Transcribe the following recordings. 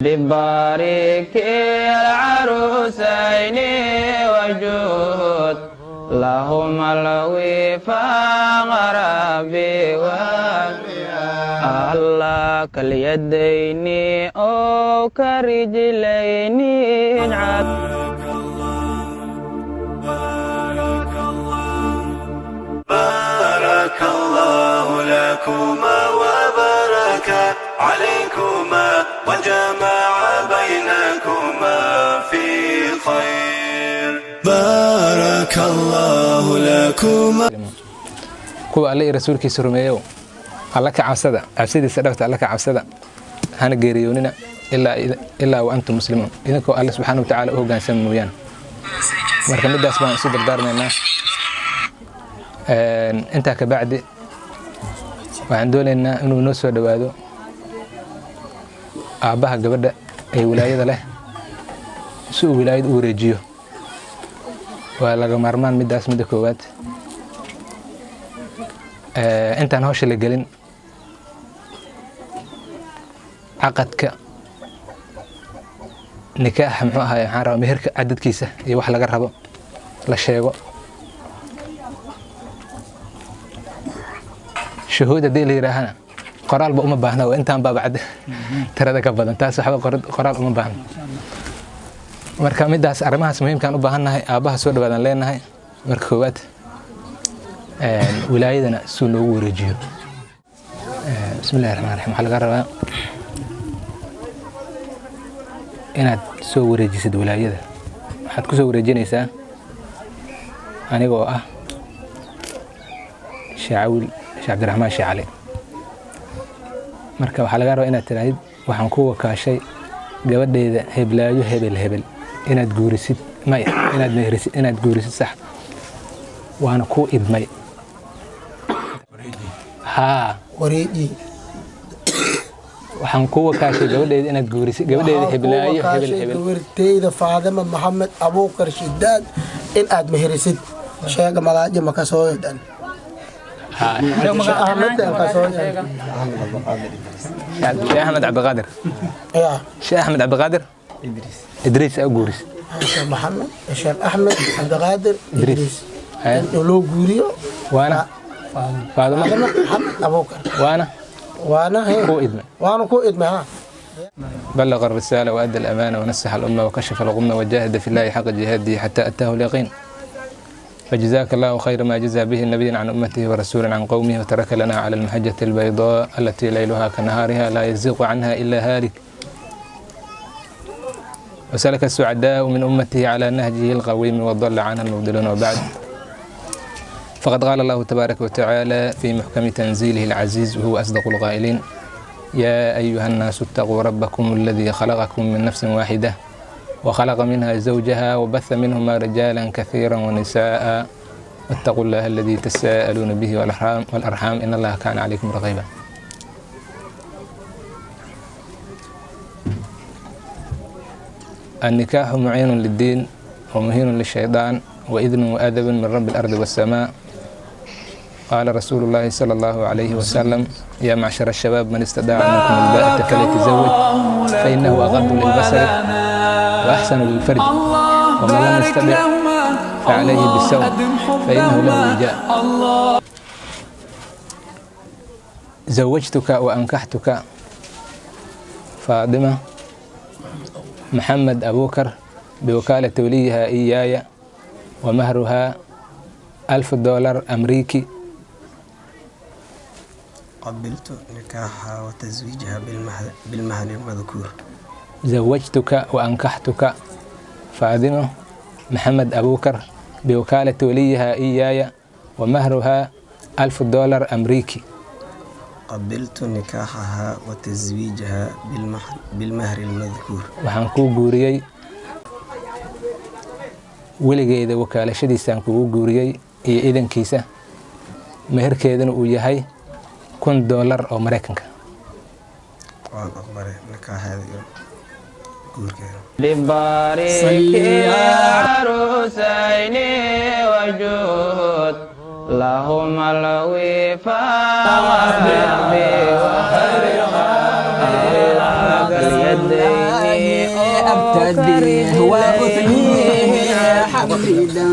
لبارك العروسين وجود لهما الوفاق ربي الله كاليدين أو كرجلين بارك الله لكما وبارك عليكما وجمع بينكما في خير بارك الله لكما kuwa alle rasuulkiisa rumeeyo alla ka cabsada cabsidiisa dhabta alla ka cabsada hana geeriyoonina ilaa wa antum muslimuun idinkoo alle subxaanahu wa ta'aala u hoggaansan mooyaan marka midaas baan isu dardaarmaynaa intaa ka bacdi waxaan doonaynaa inuu noo soo dhawaado aabbaha gabadha ee wilaayada leh si uu wilaayad u wareejiyo waa laga maarmaan midaas midda koowaad intaan hawsha la gelin caqadka nikaaxa muxuu ahaay waxaan rabaa meherka cadadkiisa iyo wax laga rabo la sheego shuhuud haddii la yidhaahana qoraalba uma baahna waa intaan baabacad tirada ka badan taas waxba qoraal uma baahna marka midaas arrimahaas muhiimkaan u baahannahay aabbaha soo dhawaadaan leenahay marka koowaad wilaayadana suu noogu wareejiyo bismillahi raxmaan raxiim waxaa laga rabaa inaad soo wareejisid wilaayada waxaad ku soo wareejinaysaa anigoo ah shaacawil sheekh cabdiraxmaan sheekh cali marka waxaa laga rabaa inaad tiraahid waxaan ku wakaashay gabadheeda heblaayo hebel inaad guurisid maya inaad mehrisid inaad guurisid sax waana ku idmay ها وريدي waxaan ku wakaashay gabadheeda inaad guurisid gabadheeda heblaayo hebel gabadheeda Faadima Maxamed Abuukar Shidaad in aad mehrisid sheega malaaje ma ka soo yeedan Sheekh Ahmed Abdulqaadir يا Sheekh Ahmed Abdulqaadir Idriis أو guuris محمد Sheekh Ahmed Abdulqaadir Idriis loo guuriyo وانا فاطمة محمد أبوكر وانا كو إدمي ها بلغ الرسالة وأدى الأمانة ونصح الأمة وكشف الغمة وجاهد في الله حق جهاده حتى أتاه اليقين فجزاك الله خير ما جزى به النبي عن أمته ورسولا عن قومه وترك لنا على المحجة البيضاء التي ليلها كنهارها لا يزيغ عنها إلا هالك وسلك السعداء من أمته على نهجه القويم وضل عنها المبدلون وبعد فقد قال الله تبارك وتعالى في محكم تنزيله العزيز وهو أصدق القائلين يا أيها الناس اتقوا ربكم الذي خلقكم من نفس واحدة وخلق منها زوجها وبث منهما رجالا كثيرا ونساء واتقوا الله الذي تساءلون به والأرحام إن الله كان عليكم رقيبا النكاح معين للدين ومهين للشيطان وإذن وأدب من رب الأرض والسماء قال رسول الله صلى الله عليه وسلم يا معشر الشباب من استطاع منكم الباءة فليتزوج فإنه أغض للبصر وأحسن للفرج ومن لم يستطع فعليه بالصوم فإنه له وجاء زوجتك وأنكحتك فاطمة محمد أبوكر بوكالة وليها إياي ومهرها $1000 أمريكي قبلت نكاحها وتزويجها بالمهر المذكور زوجتك وأنكحتك فاطمة محمد أبوكر بوكالة وليها إياي ومهرها $1000 أمريكي قبلت نكاحها وتزويجها بالمهر المذكور waxaan ku guuriyay weligeeda wakaalashadiisaan kugu guuriyay iyo idankiisa meherkeedana uu yahay $1000 oo Mareykanka waan aqbalay nikaaxeeda iyo guurkeeda لبارك العروسين وجود لهما الوفاق ربي اليدين أبتديه وأثنيه حميدا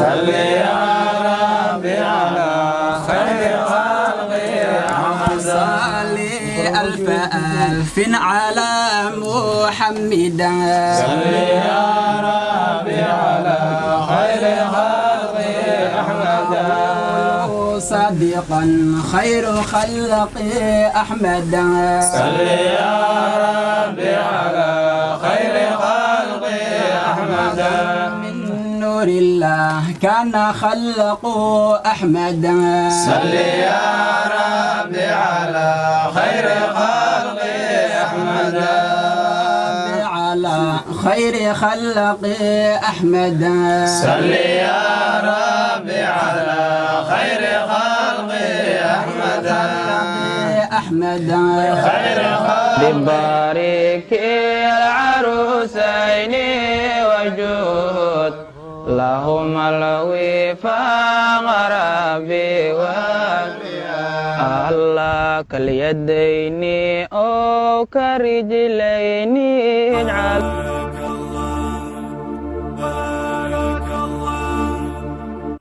صل يا ربي على خير صلي ألف ألف على محمدا صل يا ربي على خير خلق أحمد صديقا خير خلق أحمدا صل يا ربي على خير خلق أحمد من نور الله كان خلق أحمدا صل يا ربي على خير خلق أحمد على خير خلق أحمدا صل يا ربي على خير خلق أحمد أحمدا خير خلق ببارك العروسين وجود لهم الوفاق ربي الله كاليدين أو كرجلين اجعل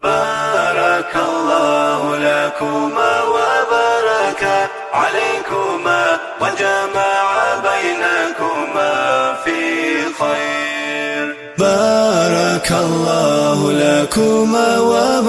بارك الله لكما وبارك عليكما وجمع بينكما في خير. بارك الله لكما وبارك